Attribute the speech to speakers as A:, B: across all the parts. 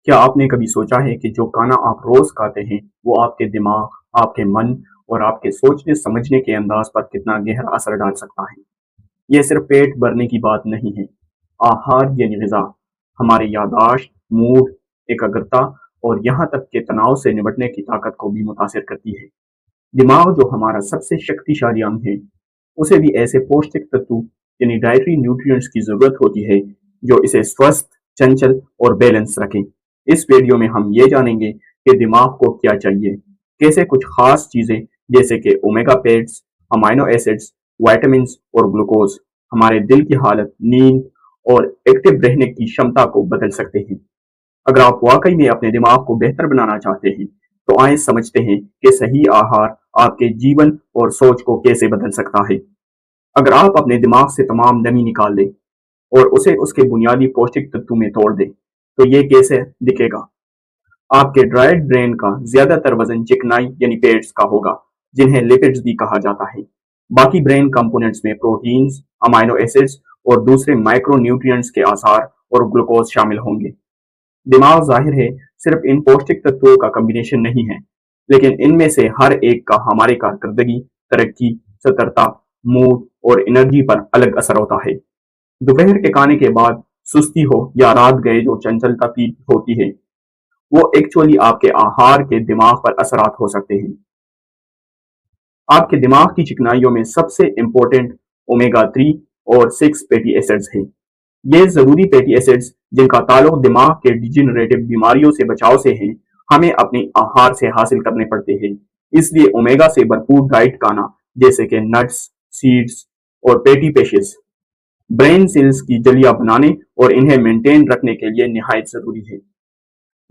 A: क्या आपने कभी सोचा है कि जो खाना आप रोज खाते हैं वो आपके दिमाग, आपके मन और आपके सोचने समझने के अंदाज पर कितना गहरा असर डाल सकता है? ये सिर्फ पेट भरने की बात नहीं है। आहार यानी ग़िज़ा हमारी याददाश्त, मूड, एकाग्रता और यहाँ तक कि तनाव से निपटने की ताकत को भी मुतासिर करती है। दिमाग जो हमारा सबसे शक्तिशाली अंग है, उसे भी ऐसे पौष्टिक तत्व यानी डाइटरी न्यूट्रिएंट्स की जरूरत होती है जो इसे स्वस्थ, चंचल और बैलेंस रखें। इस वीडियो में हम ये जानेंगे कि दिमाग को क्या चाहिए, कैसे कुछ खास चीजें जैसे कि omega fats, amino acids, vitamin और ग्लूकोज हमारे दिल की हालत, नींद और एक्टिव रहने की क्षमता को बदल सकते हैं। अगर आप वाकई में अपने दिमाग को बेहतर बनाना चाहते हैं, तो आइए समझते हैं कि सही आहार आपके जीवन और सोच को कैसे बदल सकता है। अगर आप अपने दिमाग से तमाम नमी निकाल दें और उसे उसके बुनियादी पौष्टिक तत्व में तोड़ दें, तो ये कैसे दिखेगा? आपके ड्राइड ब्रेन का ज्यादातर वजन चिकनाई यानी पेट्स का होगा, जिन्हें लिपिड्स भी कहा जाता है। बाकी ब्रेन कंपोनेंट्स में प्रोटीन्स, अमाइनो एसिड्स और दूसरे माइक्रो न्यूट्रिएंट्स के आसार और ग्लूकोज शामिल होंगे। दिमाग जाहिर है सिर्फ इन पौष्टिक तत्वों का कॉम्बिनेशन नहीं है, लेकिन इनमें से हर एक का हमारी कारकर्दगी, तरक्की, सतर्कता, मूड और एनर्जी पर अलग असर होता है। दोपहर के खाने के बाद सुस्ती हो या रात गए जो चंचलता फील होती है, वो एक्चुअली आपके आहार के दिमाग पर असरात हो सकते हैं। आपके दिमाग की चिकनाइयों में सबसे इंपॉर्टेंट ओमेगा 3 और 6 फैटी एसिड्स हैं। ये जरूरी फैटी एसिड्स जिनका ताल्लुक दिमाग के डिजेनरेटिव बीमारियों से बचाव से है, हमें अपने आहार से हासिल करने पड़ते हैं। इसलिए ओमेगा से भरपूर डाइट खाना जैसे कि नट्स, सीड्स और फैटी फिशेस ब्रेन सेल्स की जलिया बनाने और इन्हें मेंटेन रखने के लिए निहायत जरूरी है।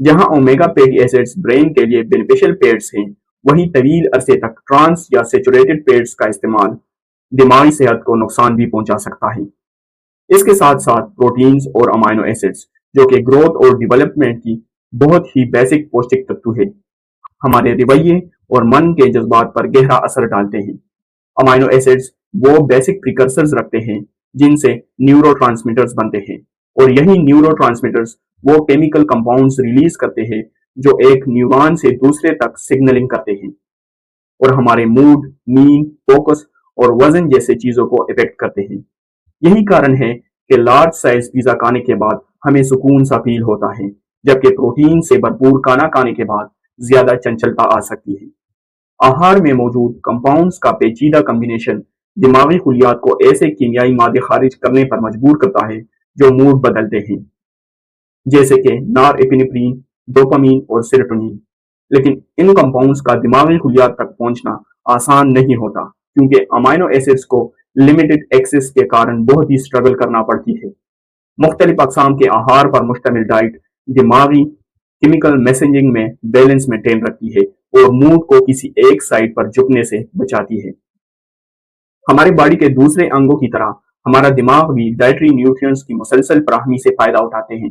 A: जहां ओमेगा फैटी एसिड्स ब्रेन के लिए बेनिफिशियल फैट्स हैं, वहीं तवील अरसे तक ट्रांस या सेचुरेटेड फैट्स का इस्तेमाल दिमागी सेहत को नुकसान भी पहुंचा सकता है। इसके साथ साथ प्रोटीन्स और अमाइनो एसिड्स जो कि ग्रोथ और डेवलपमेंट की बहुत ही बेसिक पौष्टिक तत्व है, हमारे रवैये और मन के जज्बात पर गहरा असर डालते हैं। अमाइनो एसिड्स वो बेसिक प्रिकर्सर्स रखते हैं जिनसे न्यूरोट्रांसमीटर्स बनते हैं, और यही न्यूरोट्रांसमीटर्स वो केमिकल कंपाउंड्स रिलीज करते हैं जो एक न्यूरॉन से दूसरे तक सिग्नलिंग करते हैं और हमारे मूड, नींद, फोकस और वजन जैसे चीजों को इफेक्ट करते हैं। यही कारण है कि लार्ज साइज पिज्जा खाने के बाद हमें सुकून सा फील होता है, जबकि प्रोटीन से भरपूर खाना खाने के बाद ज्यादा चंचलता आ सकती है। आहार में मौजूद कंपाउंड्स का पेचीदा कॉम्बिनेशन दिमागी खुलियात को ऐसे कीमियाई मादे खारिज करने पर मजबूर करता है जो मूड बदलते हैं, जैसे कि नॉरएपिनेफ्रिन, डोपामीन और सेरोटोनिन। लेकिन इन कंपाउंड्स का दिमागी खुलियात तक पहुंचना आसान नहीं होता, क्योंकि अमाइनो एसिड्स को लिमिटेड एक्सेस के कारण बहुत ही स्ट्रगल करना पड़ती है। मुख्तलिफ अकसाम के आहार पर मुश्तमिल डाइट दिमागी केमिकल मैसेजिंग में बैलेंस मेंटेन रखती है और मूड को किसी एक साइड पर झुकने से बचाती है। हमारी बॉडी के दूसरे अंगों की तरह हमारा दिमाग भी डाइटरी न्यूट्रिएंट्स की मुसलसल फराहमी से फायदा उठाते हैं।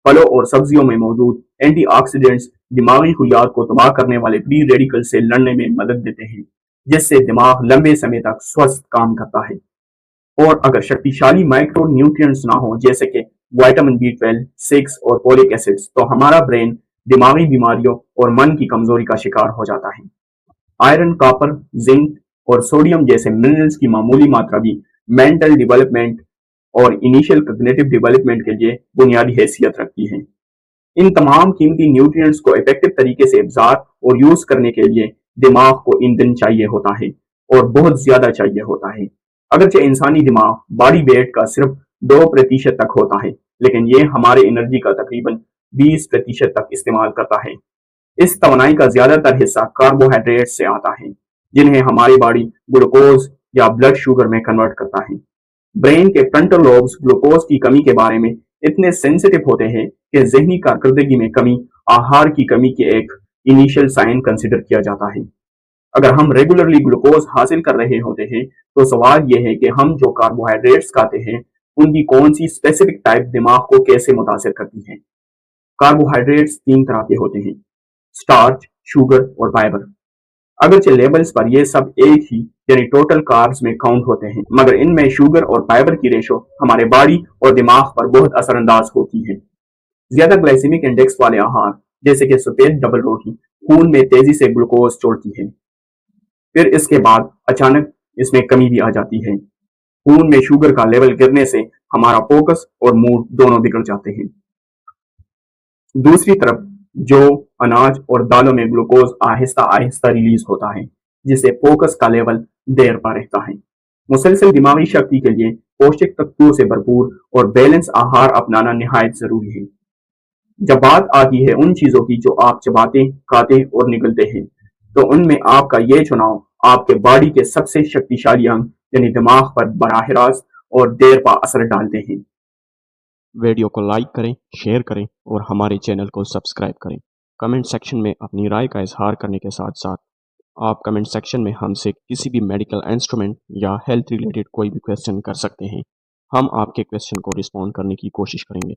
A: फलों और सब्जियों में मौजूद एंटीऑक्सीडेंट्स दिमागी हुलियात को तबाह करने वाले फ्री रेडिकल से लड़ने में मदद देते हैं, जिससे दिमाग लंबे समय तक स्वस्थ काम करता है। और अगर शक्तिशाली माइक्रो न्यूट्रिएंट्स ना हो जैसे कि विटामिन B12, 6 और फोलिक एसिड्स, तो हमारा ब्रेन दिमागी बीमारियों और मन की कमजोरी का शिकार हो जाता है। आयरन, कॉपर, जिंक और सोडियम जैसे मिनरल्स की मामूली मात्रा भी मेंटल डेवलपमेंट और इनिशियल कॉग्निटिव डेवलपमेंट के लिए बुनियादी हैसियत रखती है। इन तमाम कीमती न्यूट्रिएंट्स को इफेक्टिव तरीके से एब्जॉर्ब और यूज करने के लिए दिमाग को ईंधन चाहिए होता है, और बहुत ज्यादा चाहिए होता है। अगरचे इंसानी दिमाग बॉडी वेट का सिर्फ 2% तक होता है, लेकिन ये हमारे एनर्जी का तकरीबन 20% तक इस्तेमाल करता है। इस तवानाई का ज्यादातर हिस्सा कार्बोहाइड्रेट से आता है, जिन्हें हमारी बॉडी ग्लूकोज या ब्लड शुगर में कन्वर्ट करता है। ब्रेन के फ्रंटल लोब्स ग्लूकोज की कमी के बारे में इतने सेंसिटिव होते हैं कि जहनी कारकर्दगी में कमी आहार की कमी के एक इनिशियल साइन कंसिडर किया जाता है। अगर हम रेगुलरली ग्लूकोज हासिल कर रहे होते हैं, तो सवाल यह है कि हम जो कार्बोहाइड्रेट्स खाते हैं उनकी कौन सी स्पेसिफिक टाइप दिमाग को कैसे मुतासिर करती है। कार्बोहाइड्रेट्स 3 तरह के होते हैं: स्टार्च, शुगर और फाइबर। अगरचे लेबल्स पर ये सब एक ही यानी टोटल कार्ब्स में काउंट होते हैं, मगर इनमें शुगर और फाइबर की रेशो हमारे बॉडी और दिमाग पर बहुत असरअंदाज होती है। ज्यादा ग्लाइसेमिक इंडेक्स वाले आहार जैसे कि सफेद डबल रोटी खून में तेजी से ग्लूकोज छोड़ती है। फिर इसके बाद अचानक इसमें कमी भी आ जाती है। खून में शुगर का लेवल गिरने से हमारा फोकस और मूड दोनों बिगड़ जाते हैं। दूसरी तरफ जौ, अनाज और दालों में ग्लूकोज आहिस्ता आहिस्ता रिलीज होता है, जिससे फोकस का लेवल देर पर रहता है। मुसलसल दिमागी शक्ति के लिए पौष्टिक तत्वों से भरपूर और बैलेंस आहार अपनाना निहायत जरूरी है। जब बात आती है उन चीजों की जो आप चबाते, खाते और निगलते हैं, तो उनमें आपका ये चुनाव आपके बॉडी के सबसे शक्तिशाली अंग यानी दिमाग पर बराह रास्त और देर पा असर डालते हैं।
B: वीडियो को लाइक करें, शेयर करें और हमारे चैनल को सब्सक्राइब करें। कमेंट सेक्शन में अपनी राय का इजहार करने के साथ साथ आप कमेंट सेक्शन में हमसे किसी भी मेडिकल इंस्ट्रूमेंट या हेल्थ रिलेटेड कोई भी क्वेश्चन कर सकते हैं। हम आपके क्वेश्चन को रिस्पॉन्ड करने की कोशिश करेंगे।